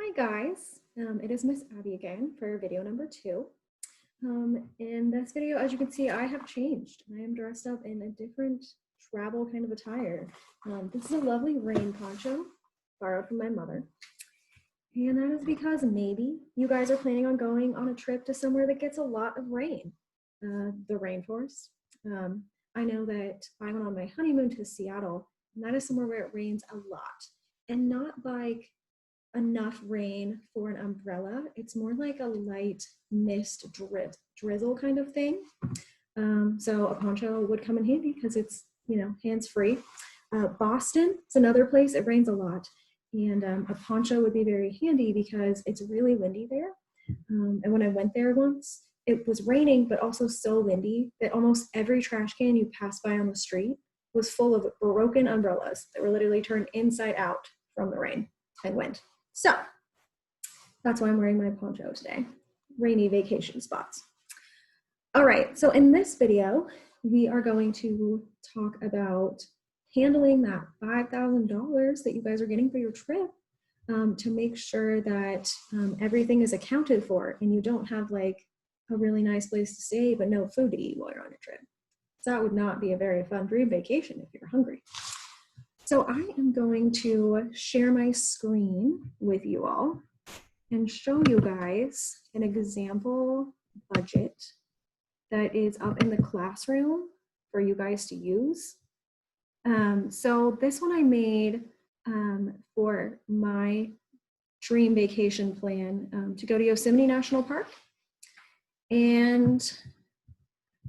Hi guys, it is Miss Abby again for video number 2. In this video, as you can see, I have changed. I am dressed up in a different travel kind of attire. This is a lovely rain poncho borrowed from my mother. And that is because maybe you guys are planning on going on a trip to somewhere that gets a lot of rain, the rainforest. I know that I went on my honeymoon to Seattle, and that is somewhere where it rains a lot, and not like enough rain for an umbrella. It's more like a light mist drizzle kind of thing. So a poncho would come in handy because it's, hands-free. Boston is another place, it rains a lot. And a poncho would be very handy because it's really windy there. And when I went there once, it was raining, but also so windy that almost every trash can you pass by on the street was full of broken umbrellas that were literally turned inside out from the rain and wind. So that's why I'm wearing my poncho today. Rainy vacation spots. All right, so in this video, we are going to talk about handling that $5,000 that you guys are getting for your trip to make sure that everything is accounted for and you don't have like a really nice place to stay but no food to eat while you're on a trip. So that would not be a very fun dream vacation if you're hungry. So I am going to share my screen with you all and show you guys an example budget that is up in the classroom for you guys to use. So this one I made for my dream vacation plan to go to Yosemite National Park. And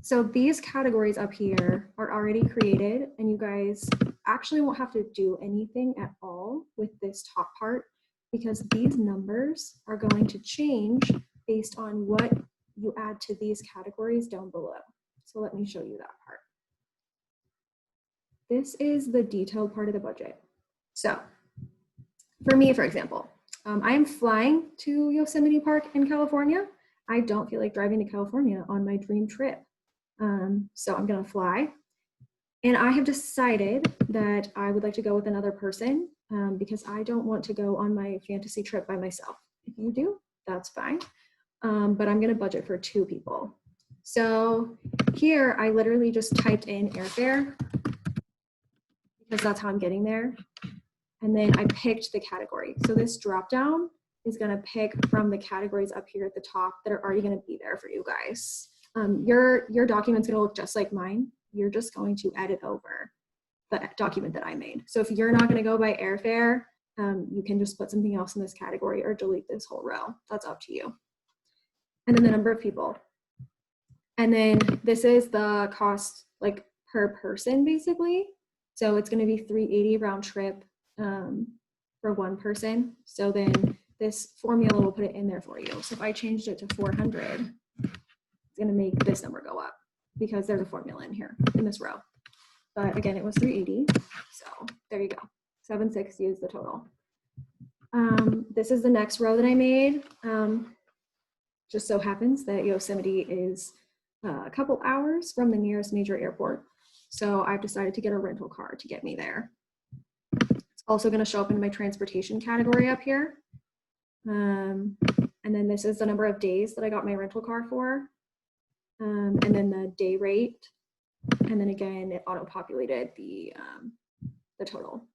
so these categories up here are already created, and you guys actually won't have to do anything at all with this top part because these numbers are going to change based on what you add to these categories down below. So let me show you that part. This is the detailed part of the budget. So for me, for example, I am flying to Yosemite Park in California. I don't feel like driving to California on my dream trip. So I'm gonna fly. And I have decided that I would like to go with another person because I don't want to go on my fantasy trip by myself. If you do, that's fine. But I'm gonna budget for 2 people. So here I literally just typed in airfare because that's how I'm getting there. And then I picked the category. So this drop down is gonna pick from the categories up here at the top that are already gonna be there for you guys. Your document's gonna look just like mine. You're just going to edit over the document that I made. So if you're not gonna go by airfare, you can just put something else in this category or delete this whole row. That's up to you. And then the number of people. And then this is the cost like per person basically. So it's gonna be $380 round trip for one person. So then this formula will put it in there for you. So if I changed it to 400, it's gonna make this number go up because there's a formula in here in this row. But again, it was 380, so there you go. 760 is the total. This is the next row that I made. Just so happens that Yosemite is a couple hours from the nearest major airport. So I've decided to get a rental car to get me there. It's also gonna show up in my transportation category up here. And then this is the number of days that I got my rental car for. And then the day rate, and then again, it auto-populated the total.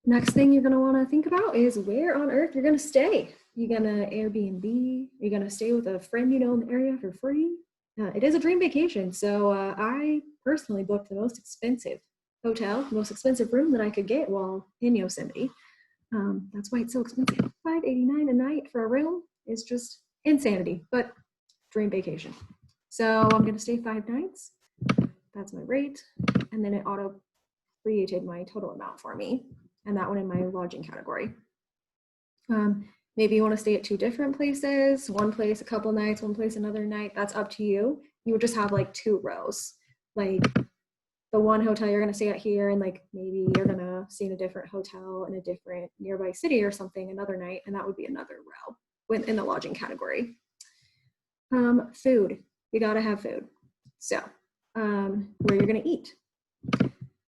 Next thing you're gonna wanna think about is where on earth you're gonna stay. You gonna Airbnb? You're gonna stay with a friend you know in the area for free? It is a dream vacation, so I personally booked the most expensive hotel, the most expensive room that I could get while in Yosemite. That's why it's so expensive. $589 a night for a room is just insanity, but dream vacation. So I'm gonna stay 5 nights. That's my rate. And then it auto created my total amount for me. And that one in my lodging category. Maybe you wanna stay at 2 different places, one place a couple nights, one place another night, that's up to you. You would just have like 2 rows. Like the one hotel you're gonna stay at here and like maybe you're gonna stay in a different hotel in a different nearby city or something another night, and that would be another row in the lodging category. Food, you gotta have food. So where you're gonna eat.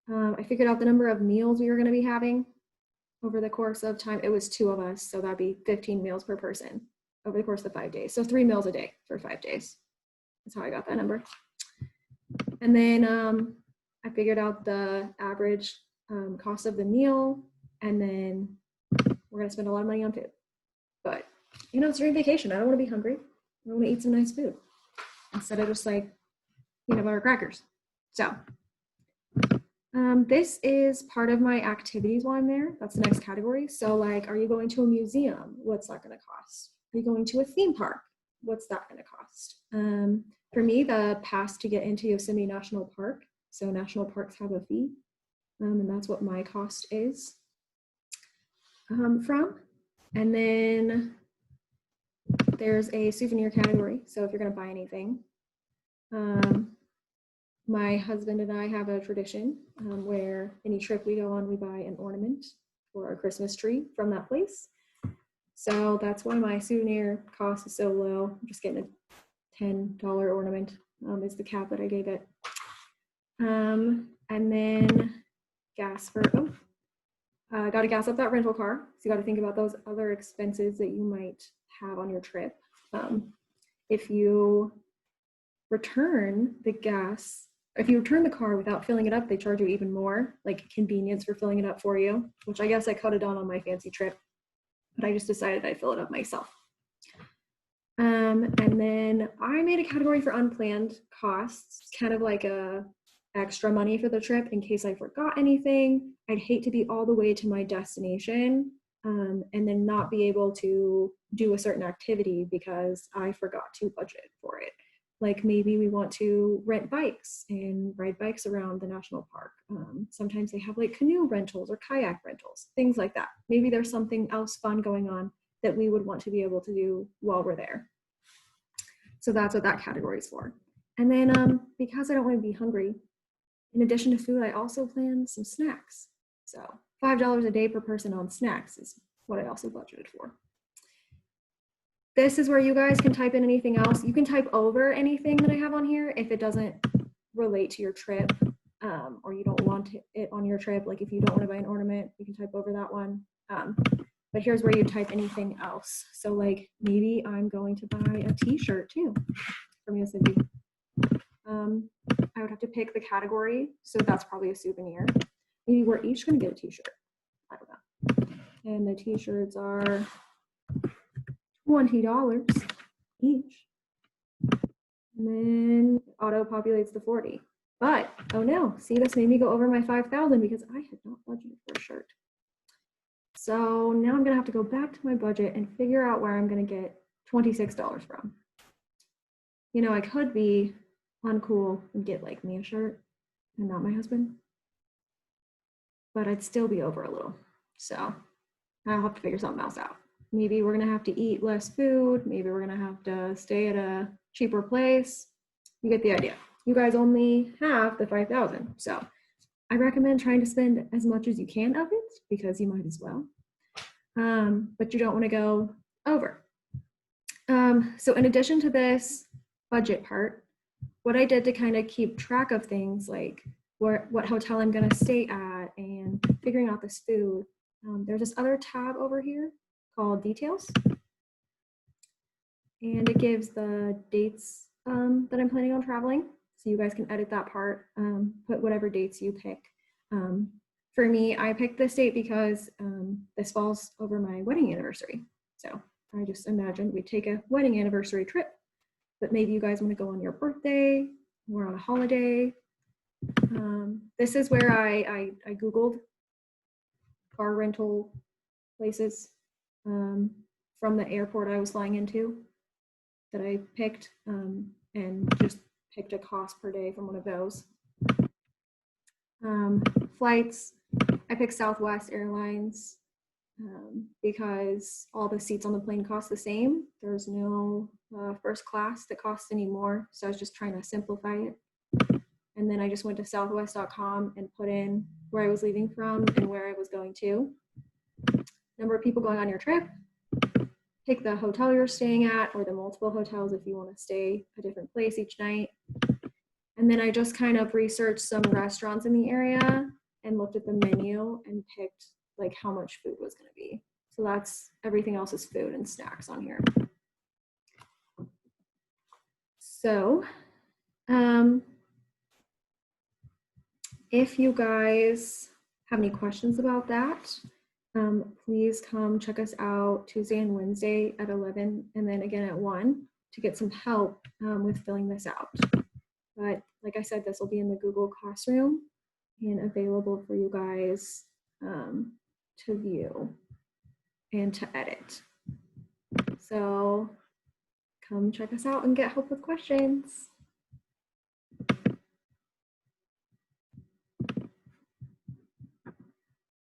I figured out the number of meals we were gonna be having. over the course of time. It was 2 of us, so that'd be 15 meals per person over the course of 5 days. So 3 meals a day for 5 days. That's how I got that number. And then I figured out the average cost of the meal, and then we're gonna spend a lot of money on food. But you know, it's during vacation. I don't want to be hungry. I want to eat some nice food instead of just like peanut butter crackers. So this is part of my activities while I'm there. That's the next category. So like, are you going to a museum? What's that going to cost? Are you going to a theme park? What's that going to cost? For me, the pass to get into Yosemite National Park. So national parks have a fee, and that's what my cost is from. And then there's a souvenir category. So if you're going to buy anything, my husband and I have a tradition where any trip we go on, we buy an ornament for our Christmas tree from that place. So that's why my souvenir cost is so low. I'm just getting a $10 ornament is the cap that I gave it. And then gas for, got to gas up that rental car. So you got to think about those other expenses that you might have on your trip. If you return the gas, if you return the car without filling it up, they charge you even more, like convenience for filling it up for you, which I guess I cut it down on my fancy trip, but I just decided I'd fill it up myself. And then I made a category for unplanned costs, kind of like a extra money for the trip in case I forgot anything. I'd hate to be all the way to my destination and then not be able to do a certain activity because I forgot to budget for it. Like maybe we want to rent bikes and ride bikes around the national park. Sometimes they have like canoe rentals or kayak rentals, things like that. Maybe there's something else fun going on that we would want to be able to do while we're there. So that's what that category is for. And then because I don't want to be hungry, in addition to food, I also plan some snacks. So $5 a day per person on snacks is what I also budgeted for. This is where you guys can type in anything else. You can type over anything that I have on here if it doesn't relate to your trip or you don't want it on your trip. Like if you don't want to buy an ornament, you can type over that one. But here's where you type anything else. So like maybe I'm going to buy a t-shirt too from Yosemite. I would have to pick the category. So that's probably a souvenir. Maybe we're each going to get a t-shirt. I don't know. And the t-shirts are $20 each. And then auto populates the 40. But, oh no, see, this made me go over my 5,000 because I had not budgeted for a shirt. So now I'm gonna have to go back to my budget and figure out where I'm gonna get $26 from. You know, I could be uncool and get like me a shirt and not my husband, but I'd still be over a little. So I'll have to figure something else out. Maybe we're gonna have to eat less food. Maybe we're gonna have to stay at a cheaper place. You get the idea. You guys only have the 5,000. So I recommend trying to spend as much as you can of it because you might as well. But you don't wanna go over. So in addition to this budget part, what I did to kind of keep track of things like what hotel I'm gonna stay at and figuring out this food, there's this other tab over here called details. And it gives the dates that I'm planning on traveling. So you guys can edit that part, put whatever dates you pick. For me, I picked this date because this falls over my wedding anniversary. So I just imagined we'd take a wedding anniversary trip, but maybe you guys want to go on your birthday or on a holiday. This is where I Googled car rental places from the airport I was flying into that I picked and just picked a cost per day from one of those. Flights, I picked Southwest Airlines because all the seats on the plane cost the same. There's no first class that costs any more, so I was just trying to simplify it. And then I just went to southwest.com and put in where I was leaving from and where I was going to. Number of people going on your trip, pick the hotel you're staying at or the multiple hotels if you want to stay a different place each night. And then I just kind of researched some restaurants in the area and looked at the menu and picked like how much food was going to be. So that's everything else is food and snacks on here. So if you guys have any questions about that, please come check us out Tuesday and Wednesday at 11 and then again at 1 to get some help with filling this out. But like I said, this will be in the Google Classroom and available for you guys to view and to edit. So come check us out and get help with questions.